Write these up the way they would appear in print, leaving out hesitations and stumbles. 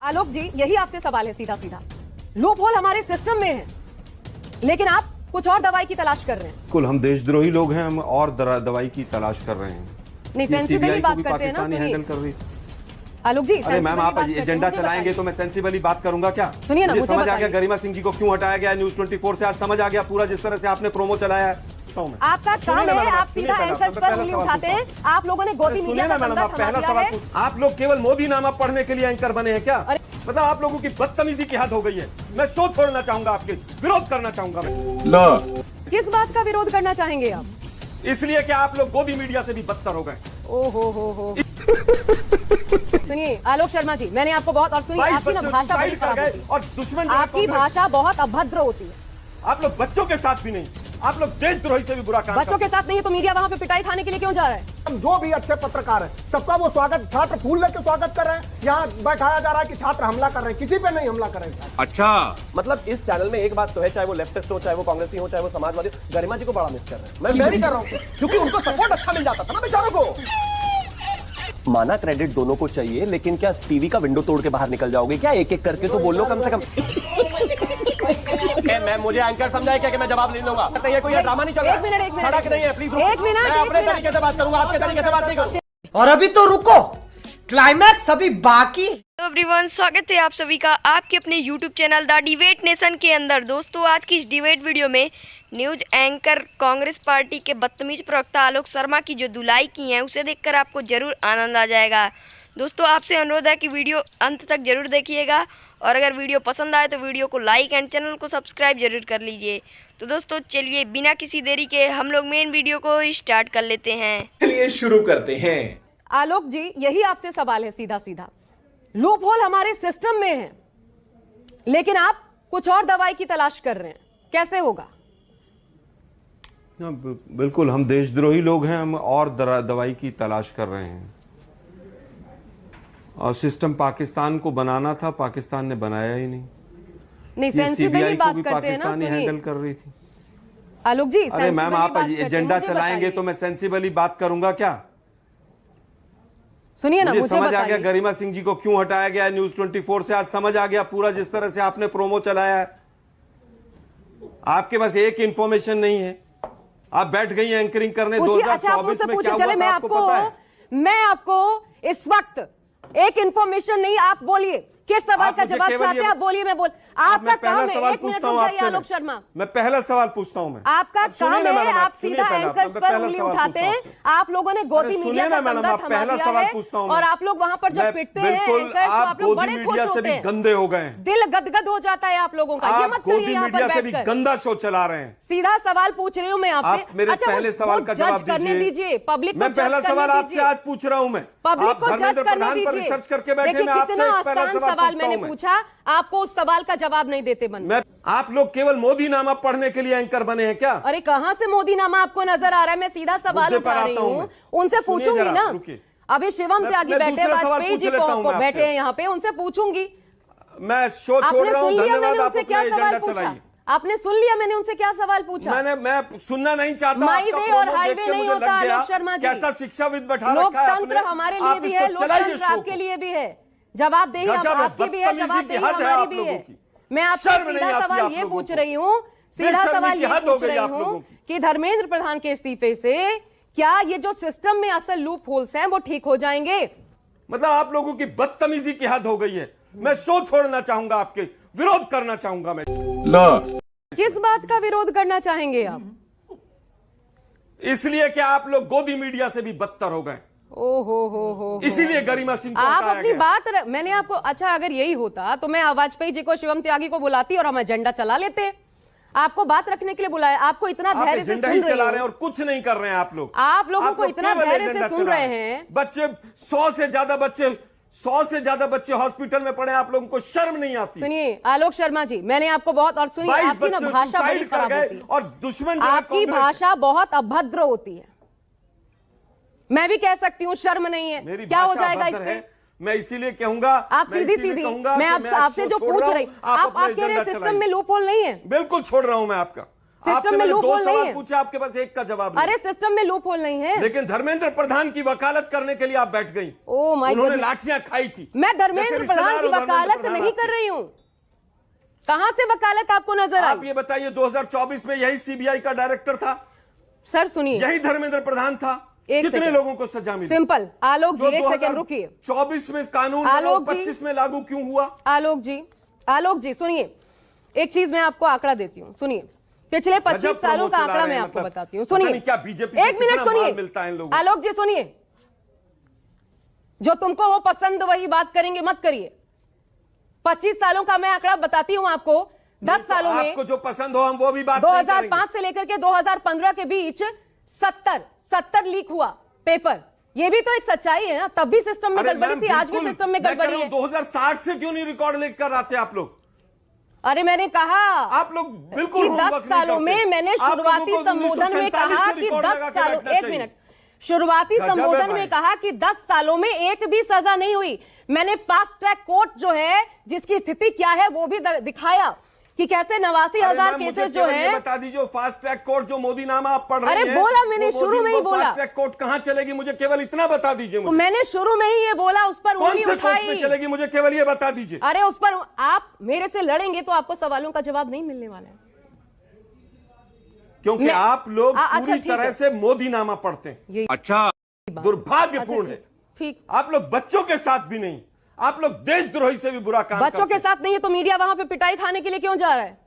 आलोक जी, यही आपसे सवाल है सीधा सीधा। लूप होल हमारे सिस्टम में है, लेकिन आप कुछ और दवाई की तलाश कर रहे हैं। कुल हम देशद्रोही लोग हैं, हम और दवाई की तलाश कर रहे हैं। नहीं, सेंसिबली बात करते हैं ना। हैंडल कर रही। आलोक जी, अरे मैम, आप एजेंडा चलाएंगे तो मैं सेंसिबली बात करूंगा क्या? सुनिए ना, मुझे समझ आ गया गरिमा सिंह जी को क्यों हटाया गया न्यूज 24 से। आज समझ आ गया पूरा, जिस तरह से आपने प्रोमो चलाया है। आपका काम है, आप सीधा एंकर्स पर उंगली उठाते हैं। आप लोगों ने गोदी मीडिया का मैडम, आप पहला सवाल पूछ। आप लोग केवल मोदी नामा पढ़ने के लिए एंकर बने हैं क्या? मतलब आप लोगों की बदतमीजी की हद हो गई है। मैं शो छोड़ना चाहूंगा, आपके विरोध करना चाहूंगा मैं। किस बात का विरोध करना चाहेंगे आप? इसलिए कि आप लोग गोदी मीडिया से भी बदतर हो गए। हो सुनिए आलोक शर्मा जी, मैंने आपको बहुत, और सुनिए आपकी ना भाषा बड़ी खराब होती है, और दुश्मन आपकी भाषा बहुत अभद्र होती है। आप लोग बच्चों के साथ भी नहीं, आप लोग देशद्रोही से भी बुरा काम बच्चों के साथ नहीं है तो मीडिया वहां पे पिटाई खाने के लिए क्यों जा रहा है? हम जो भी अच्छे पत्रकार हैं सबका वो स्वागत, छात्र फूल लेकर स्वागत कर रहे हैं। यहाँ बैठाया जा रहा है कि छात्र हमला कर रहे हैं, किसी पे नहीं हमला कर रहे हैं। अच्छा, मतलब इस चैनल में एक बात तो है, चाहे वो लेफ्टिस्ट हो, चाहे वो कांग्रेसी हो, चाहे वो समाजवादी, गरिमा जी को बड़ा मिस कर रहे हैं। मैं भी कर रहा हूँ, क्योंकि उनको सपोर्ट अच्छा मिल जाता था ना बेचारों को। माना क्रेडिट दोनों को चाहिए, लेकिन क्या टीवी का विंडो तोड़ के बाहर निकल जाओगे क्या? एक एक करके तो बोल लो कम से कम। मैं मुझे एंकर समझाए क्या कि मैं जवाब नहीं लूंगा? ये कोई ड्रामा नहीं चल रहा। एक मिनट सड़क नहीं है, प्लीज एक मिनट, मैं अपने तरीके से बात करूंगा, आपके तरीके से बात नहीं करूंगा। और अभी तो रुको, क्लाइमैक्स अभी बाकी। तो एवरीवन, स्वागत है आप सभी का आपके अपने YouTube channel the debate nation के अंदर। दोस्तों, आज की इस डिबेट वीडियो में न्यूज एंकर कांग्रेस पार्टी के बदतमीज प्रवक्ता आलोक शर्मा की जो धुलाई की है उसे देखकर आपको जरूर आनंद आ जाएगा। दोस्तों, आपसे अनुरोध है कि वीडियो अंत तक जरूर देखिएगा, और अगर वीडियो पसंद आए तो वीडियो को लाइक एंड चैनल को सब्सक्राइब जरूर कर लीजिए। तो दोस्तों चलिए बिना किसी देरी के हम लोग मेन वीडियो को स्टार्ट कर लेते हैं। चलिए शुरू करते हैं। आलोक जी, यही आपसे सवाल है सीधा सीधा। लूप होल हमारे सिस्टम में है, लेकिन आप कुछ और दवाई की तलाश कर रहे हैं, कैसे होगा? बिल्कुल, हम देशद्रोही लोग हैं, हम और दवाई की तलाश कर रहे हैं। और सिस्टम पाकिस्तान को बनाना था, पाकिस्तान ने बनाया ही नहीं। सेंसिबली बात करते हैं ना। पाकिस्तानी हैंडल कर रही थी। आलोक जी, अरे मैम, आप एजेंडा चलाएंगे तो मैं सेंसिबली बात करूंगा क्या? सुनिए ना, मुझे समझ आ गया गरिमा सिंह जी को क्यों हटाया गया न्यूज 24 से। आज समझ आ गया पूरा, जिस तरह से आपने प्रोमो चलाया है। आपके पास एक इंफॉर्मेशन नहीं है, आप बैठ गई एंकरिंग करने 2024 में। क्या हुआ था आपको पता है? मैं आपको इस वक्त एक इंफॉर्मेशन नहीं, आप बोलिए किस सवाल का जवाब चाहते हैं, आप बोलिए। मैं बोल, आपका काम है, एक मिनट रुक जाइए आलोक शर्मा। मैं पहला सवाल पूछता हूं। मैं आपका काम है, आप सीधा एंकर्स पर उंगली उठाते हैं। आप लोगों ने गोदी मीडिया का फंदा थमा दिया है, और आप लोग वहां पर जब पिटते हैं एंकर्स, तो आप लोग बड़े खुश होते हैं, गंदे हो गए, दिल गदगद हो जाता है आप लोगों का। ये मत करिए, यहाँ पर बैठकर गंदा शो चला रहे हैं। सीधा सवाल पूछ रही हूँ मैं आपसे। मेरे पहले सवाल का जवाब दीजिए। पब्लिक मैं पहला सवाल आपसे आज पूछ रहा हूं। मैं पब्लिक को जज करने दीजिए। रिसर्च करके बैठे, मैं आपसे पहला सवाल मैंने पूछा, आपको उस सवाल का जवाब नहीं देते मन। आप लोग केवल मोदी नामा पढ़ने के लिए एंकर बने हैं क्या? अरे कहां से मोदी नामा आपको नजर आ रहा है? मैं सीधा सवाल उठा रही हूँ, उनसे पूछूंगी ना। अभी शिवम त्यागी बैठे, वाजपेयी जी को बैठे हैं यहाँ पे, उनसे पूछूंगी। मैं शो छोड़ रहा हूँ, धन्यवाद। आप अपना एजेंडा चलाइए। आपने सुन लिया मैंने उनसे क्या सवाल पूछा? मैं सुनना नहीं चाहता। हाईवे और हाईवे नहीं होता आलोक शर्मा जी। कैसा शिक्षाविद बैठा रखा है आपने? लोकतंत्र हमारे लिए भी है, लोकतंत्र आपके लिए भी है, जवाबदेही आपकी भी है, जवाबदेही हमारी भी है। मैं आपसे सीधा सवाल ये पूछ रही हूँ, सीधा सवाल ये पूछ रही हूँ कि धर्मेंद्र प्रधान के इस्तीफे से क्या ये जो सिस्टम में असल लूप होल्स हैं वो ठीक हो जाएंगे? मतलब आप लोगों की बदतमीजी की हद हो गई है। मैं शो छोड़ना चाहूंगा, आपके विरोध करना चाहूंगा मैं। किस बात का विरोध करना चाहेंगे आप? इसलिए कि आप लोग गोदी मीडिया से भी बदतर हो गए। हो इसीलिए गरिमा सिंह को आप हटाया अपनी गया। बात मैंने आपको, अच्छा अगर यही होता तो मैं वाजपेयी जी को, शिवम त्यागी को बुलाती और हम एजेंडा चला लेते। आपको बात रखने के लिए बुलाया, आपको इतना धैर्य से सुन चला रहे हैं और कुछ नहीं कर रहे हैं आप लोग। आप लोगों को इतना धैर्य से सुन रहे हैं। बच्चे 100 से ज्यादा बच्चे हॉस्पिटल में पड़े, आप लोगों को शर्म नहीं आती? सुनिए आलोक शर्मा जी, मैंने आपको बहुत, और सुनिए आपकी ना भाषा बड़ी खराब होती है, और दुश्मन आपकी भाषा बहुत अभद्र होती है। मैं भी कह सकती हूँ, शर्म नहीं है, क्या हो जाएगा इससे? मैं इसीलिए कहूंगा, आप सीधी मैं आपसे जो पूछ रही, आप कह रहे सिस्टम में लूप होल नहीं है। बिल्कुल छोड़ रहा हूं मैं आपका। सिस्टम में लूप होल नहीं है। पूछे, आपके पास एक का जवाब नहीं। अरे सिस्टम में लूप होल नहीं है। लेकिन धर्मेंद्र प्रधान की वकालत करने के लिए आप बैठ गई। ओह माय गॉड, उन्होंने लाठियां खाई थी। मैं धर्मेंद्र प्रधान की वकालत नहीं कर रही हूँ। कहां से वकालत आपको नजर आई? आप ये बताइए 2024 में यही सीबीआई का डायरेक्टर था सर सुनिए, यही धर्मेंद्र प्रधान था। कितने लोगों को सजा मिली? सिंपल आलोक जी, एक सेकंड रुकिए। 24 में कानून आलोक जी, 25 में लागू क्यों हुआ? आलोक जी सुनिए, एक चीज मैं आपको आंकड़ा देती हूँ, सुनिए। पिछले 25 सालों का आंकड़ा मैं आपको बताती हूँ, सुनिए। क्या बीजेपी एक मिनट सुनिए आलोक जी, सुनिए। जो तुमको हो पसंद वही बात करेंगे, मत करिए। 25 सालों का मैं आंकड़ा बताती हूँ आपको। 10 सालों में आपको जो पसंद हो हम वो भी बात 2005 से लेकर के 2015 के बीच 70 लीक हुआ पेपर। ये भी तो एक सच्चाई है ना। तब भी सिस्टम में गड़बड़ी थी, आज भी सिस्टम में गड़बड़ी है। 2060 से क्यों नहीं रिकॉर्ड लेकर आते आप लोग? अरे मैंने कहा आप लोग बिल्कुल 10 सालों में मैंने शुरुआती संबोधन में कहा कि 10 सालों, एक मिनट, शुरुआती संबोधन में कहा कि 10 सालों में एक भी सजा नहीं हुई। मैंने फास्ट ट्रैक कोर्ट जो है जिसकी स्थिति क्या है वो भी दिखाया कि कैसे 89,000 केसेस जो है। बता दीजिए फास्ट ट्रैक कोर्ट जो मोदी नामा आप पढ़ रहे हैं। अरे बोला मैंने शुरू में ही बोला। फास्ट ट्रैक कोर्ट कहां चलेगी मुझे केवल इतना बता दीजिए। तो मैंने शुरू में ही ये बोला, उस पर कौन से कोर्ट में चलेगी मुझे केवल ये बता दीजिए। अरे उस पर आप मेरे से लड़ेंगे तो आपको सवालों का जवाब नहीं मिलने वाला है, क्योंकि आप लोग पूरी तरह से मोदी नामा पढ़ते हैं। अच्छा, दुर्भाग्यपूर्ण है। ठीक, आप लोग बच्चों के साथ भी नहीं, आप लोग देशद्रोही से भी बुरा काम बच्चों के साथ नहीं है तो मीडिया वहां पे पिटाई खाने के लिए क्यों जा रहा है?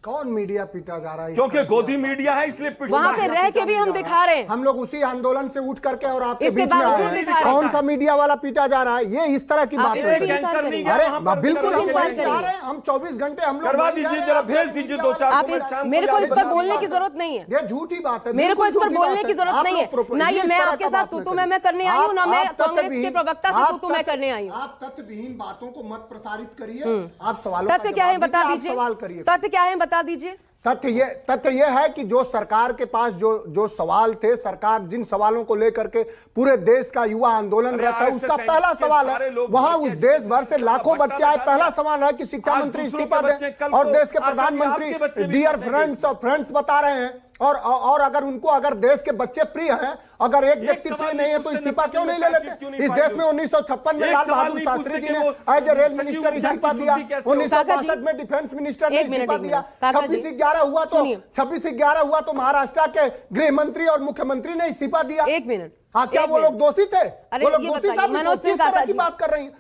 कौन मीडिया पीटा जा रहा है? क्योंकि गोदी मीडिया है इसलिए वहां पे रह के भी हम दिखा रहे हैं। हम लोग उसी आंदोलन से उठ करके और आपके इसके बीच में बावजूद आए दिखा हैं। रहे कौन सा मीडिया वाला पीटा जा रहा है? ये इस तरह की बात है। एक एंकर नहीं गया वहां पर। बिल्कुल हम इंक्वायरी जा रहे हैं, हम 24 घंटे हम लोग करवा दीजिए, जरा भेज दीजिए 2-4 आप मेरे को इस पर बोलने की जरूरत नहीं है। ये झूठी बात है, मेरे को इस पर बिल्कुल बोलने झूठी की बात जरूरत नहीं है। ना ये मैं आपके साथ तू मैं करने आई हूँ, ना मैं कांग्रेस के प्रवक्ता से तू मैं करने आई हूँ। आप तथ्यविहीन बातों को मत प्रसारित करिए। आप सवालों तथ्य क्या है बता दीजिए। सवाल करिए। तथ्य क्या है बता दीजिए। तथ्य ये है कि जो सरकार के पास जो सवाल थे, सरकार जिन सवालों को लेकर के पूरे देश का युवा आंदोलन रहता है, उसका पहला सवाल है, वहां उस देश भर से लाखों बच्चे आए, पहला सवाल है कि शिक्षा मंत्री इस्तीफा दें। और देश के प्रधानमंत्री डियर फ्रेंड्स और फ्रेंड्स बता रहे हैं। और अगर देश के बच्चे प्रिय हैं, अगर एक व्यक्ति प्रिय नहीं है तो इस्तीफा क्यों नहीं ले लेते? इस देश में 1956 में लाल बहादुर शास्त्री जी ने एज ए रेल मिनिस्टर इस्तीफा दिया, 1962 में डिफेंस मिनिस्टर ने इस्तीफा दिया, 26/11 हुआ तो महाराष्ट्र के गृह मंत्री और मुख्यमंत्री ने इस्तीफा दिया। एक मिनट, हाँ, क्या वो लोग दोषी थे? वो लोग दोषी साहब किस तरह की बात कर रही है?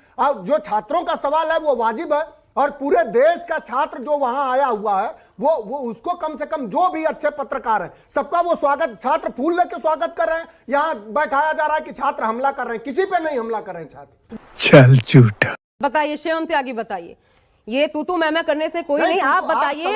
जो छात्रों का सवाल है वो वाजिब है, और पूरे देश का छात्र जो वहां आया हुआ है वो उसको कम से कम, जो भी अच्छे पत्रकार हैं सबका वो स्वागत, छात्र फूल लेके स्वागत कर रहे हैं। यहाँ बैठाया जा रहा है कि छात्र हमला कर रहे हैं, किसी पे नहीं हमला कर रहे हैं छात्र। चल झूठा। बताइए शिवम त्यागी, बताइए ये तू मैं करने से कोई नहीं। आप बताइए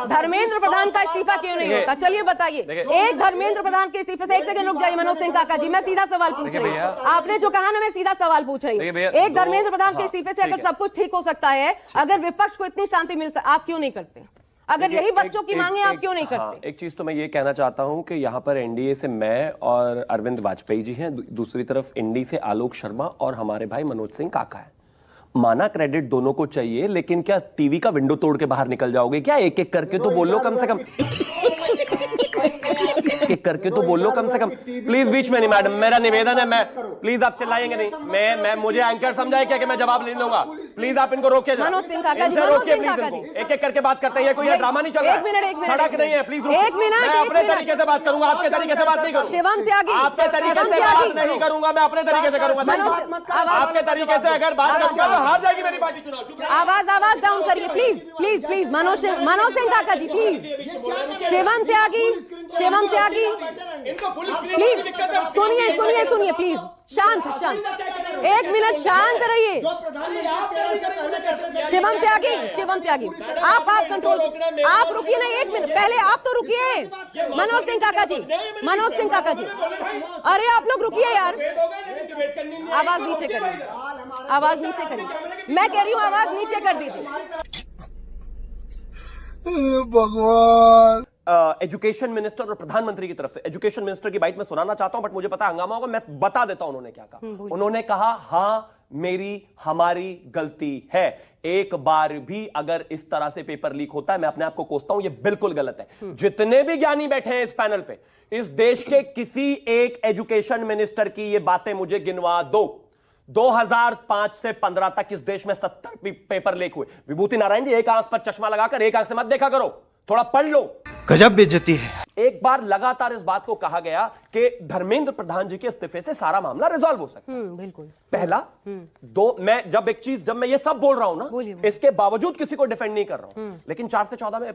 धर्मेंद्र प्रधान का इस्तीफा क्यों नहीं होता? चलिए बताइए। एक धर्मेंद्र प्रधान के इस्तीफे से, एक सेकंड रुक जाइए मनोज सिंह काका जी, मैं सीधा सवाल पूछ रही हूँ। आपने जो कहा ना, मैं सीधा सवाल पूछ रही हूँ। एक धर्मेंद्र प्रधान के इस्तीफे से अगर सब कुछ ठीक हो सकता है, अगर विपक्ष को इतनी शांति मिल सकती, आप क्यों नहीं करते? अगर यही बच्चों की मांगे, आप क्यों नहीं करते? एक चीज तो मैं ये कहना चाहता हूं कि यहाँ पर एनडीए से मैं और अरविंद वाजपेयी जी हैं, दूसरी तरफ एनडीए से आलोक शर्मा और हमारे भाई मनोज सिंह काका है। माना क्रेडिट दोनों को चाहिए, लेकिन क्या टीवी का विंडो तोड़ के बाहर निकल जाओगे क्या? एक एक करके तो बोलो कम से कम। एक करके तो बोलो कम से कम। प्लीज बीच में नहीं मैडम, मेरा निवेदन है, मैं प्लीज आप चिल्लाएंगे नहीं। मैं मुझे एंकर समझाए क्या कि मैं जवाब नहीं लूंगा? प्लीज आप इनको रोकिए। मनोज सिंह काका जी, एक एक करके बात करते हैं, कोई ड्रामा नहीं चल रहा है। एक मिनट सड़क नहीं है, प्लीज एक मिनट, मैं अपने तरीके से बात करूंगा, आपके तरीके से बात नहीं करूंगा। शिवम त्यागी, आपके तरीके से बात नहीं करूंगा, मैं अपने तरीके से करूंगा। आपके तरीके से अगर बात करूंगा तो हार जाएगी मेरी पार्टी चुनाव। आवाज डाउन करिए please please please. Manoj Singh काका जी प्लीज। शिवम त्यागी प्लीज सुनिए प्लीज। शांत, एक मिनट शांत रहिए। शिवम त्यागी आप कंट्रोल, आप रुकिए ना, एक मिनट पहले आप तो रुकिए। मनोज सिंह काका जी, अरे आप लोग रुकिए यार। आवाज नीचे करिए, मैं कह रही हूँ आवाज नीचे कर दीजिए। भगवान। एजुकेशन मिनिस्टर और प्रधानमंत्री की तरफ से, एजुकेशन मिनिस्टर की बाइट में सुनाना चाहता हूं, बट मुझे पता हंगामा होगा, मैं बता देता हूं उन्होंने क्या कहा। उन्होंने कहा, हाँ मेरी हमारी गलती है। एक बार भी अगर इस तरह से पेपर लीक होता है, मैं अपने आप को कोसता हूं, यह बिल्कुल गलत है। जितने भी ज्ञानी बैठे हैं इस पैनल पे, इस देश के किसी एक एजुकेशन मिनिस्टर की ये बातें मुझे गिनवा दो। 2005 से 15 तक इस देश में 70 पेपर लीक हुए। विभूति नारायण जी, एक आंख पर चश्मा लगाकर एक आंख से मत देखा करो, थोड़ा पढ़ लो। गजब बेइज्जती है। एक बार लगातार इस बात को कहा गया कि धर्मेंद्र प्रधान जी के इस्तीफे से सारा मामला रिजॉल्व हो सकता है। बिल्कुल। पहला दो, मैं जब मैं ये सब बोल रहा हूं ना, इसके बावजूद किसी को डिफेंड नहीं कर रहा हूं, लेकिन 4 से 14 में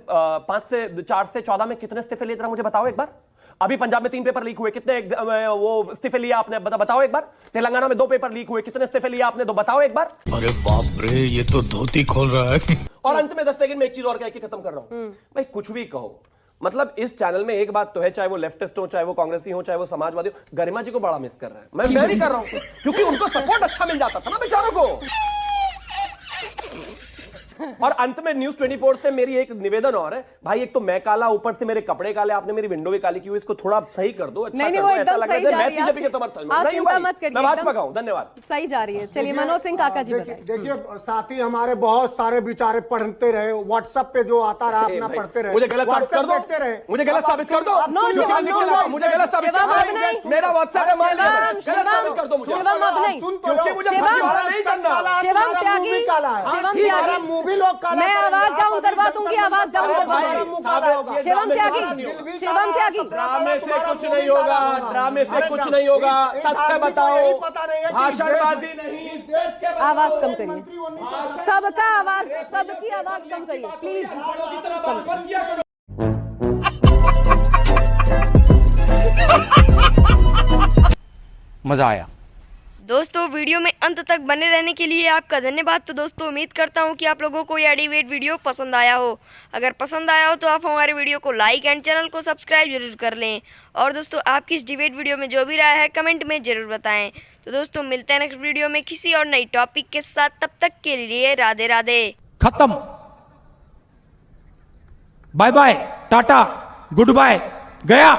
4 से 14 में कितने इस्तीफे लिए मुझे बताओ एक बार। अभी पंजाब में 3 पेपर लीक हुए, कितने वो इस्तीफे लिए आपने बताओ एक बार। तेलंगाना में 2 पेपर लीक हुए, कितने इस्तीफे लिए आपने बताओ एक बार। अरे बाप रे, ये तो धोती खोल रहा है। और अंत में 10 सेकंड में एक चीज और कह के खत्म कर रहा हूं। भाई कुछ भी कहो, मतलब इस चैनल में एक बात तो है, चाहे वो लेफ्टिस्ट हो, चाहे वो कांग्रेसी हो, चाहे वो समाजवादी हो, गरिमा जी को बड़ा मिस कर रहा है। मैं नहीं कर रहा हूं, क्योंकि उनको सपोर्ट अच्छा मिल जाता था ना बेचारों को। और अंत में न्यूज 24 से मेरी एक निवेदन और है, भाई एक तो मैं काला, ऊपर से मेरे कपड़े काले, आपने मेरी विंडो भी काली की हुई, इसको थोड़ा सही कर दो, अच्छा कर दो। ऐसा लग रहा है मैं बीजेपी के समर्थन में नहीं हूं, मैं भाजपा का हूं। धन्यवाद। सही जा रही है। चलिए मनोज सिंह काका जी बताइए। देखिए साथी हमारे बहुत सारे बेचारे पढ़ते रहे, व्हाट्सएप पे जो आता रहा अपना पढ़ते रहे। मुझे गलत साबित कर दो, मुझे गलत साबित कर दो, मुझे गलत साबित कर दो। मेरा व्हाट्सएप है, मान लिया, गलत साबित कर दो मुझे, क्योंकि मुझे फर्जीवाड़ा नहीं करना। शिवम त्यागी, शिवम त्यागी, मूवी लोग काला, मैं आवाज डाउन करवा दूंगी, आवाज डाउन करवा दूंगी। शिवम त्यागी, शिवम त्यागी, ड्रामे से कुछ नहीं होगा, ड्रामे से कुछ नहीं होगा, सत्य बताओ, भाषणबाजी नहीं। आवाज कम करिए, सबका आवाज, सबकी आवाज कम करिए प्लीज। मजा आया। दोस्तों वीडियो में अंत तक बने रहने के लिए आपका धन्यवाद। तो दोस्तों उम्मीद करता हूं कि आप लोगों को यह डिबेट वीडियो पसंद आया हो। अगर पसंद आया हो तो आप हमारे वीडियो को लाइक एंड चैनल को सब्सक्राइब जरूर कर लें। और दोस्तों आपकी इस डिबेट वीडियो में जो भी राय है कमेंट में ज़रूर बताएं। तो दोस्तों मिलते हैं नेक्स्ट वीडियो में किसी और नई टॉपिक के साथ, तब तक के लिए राधे राधे। खत्म। Bye bye, tata, goodbye, गया।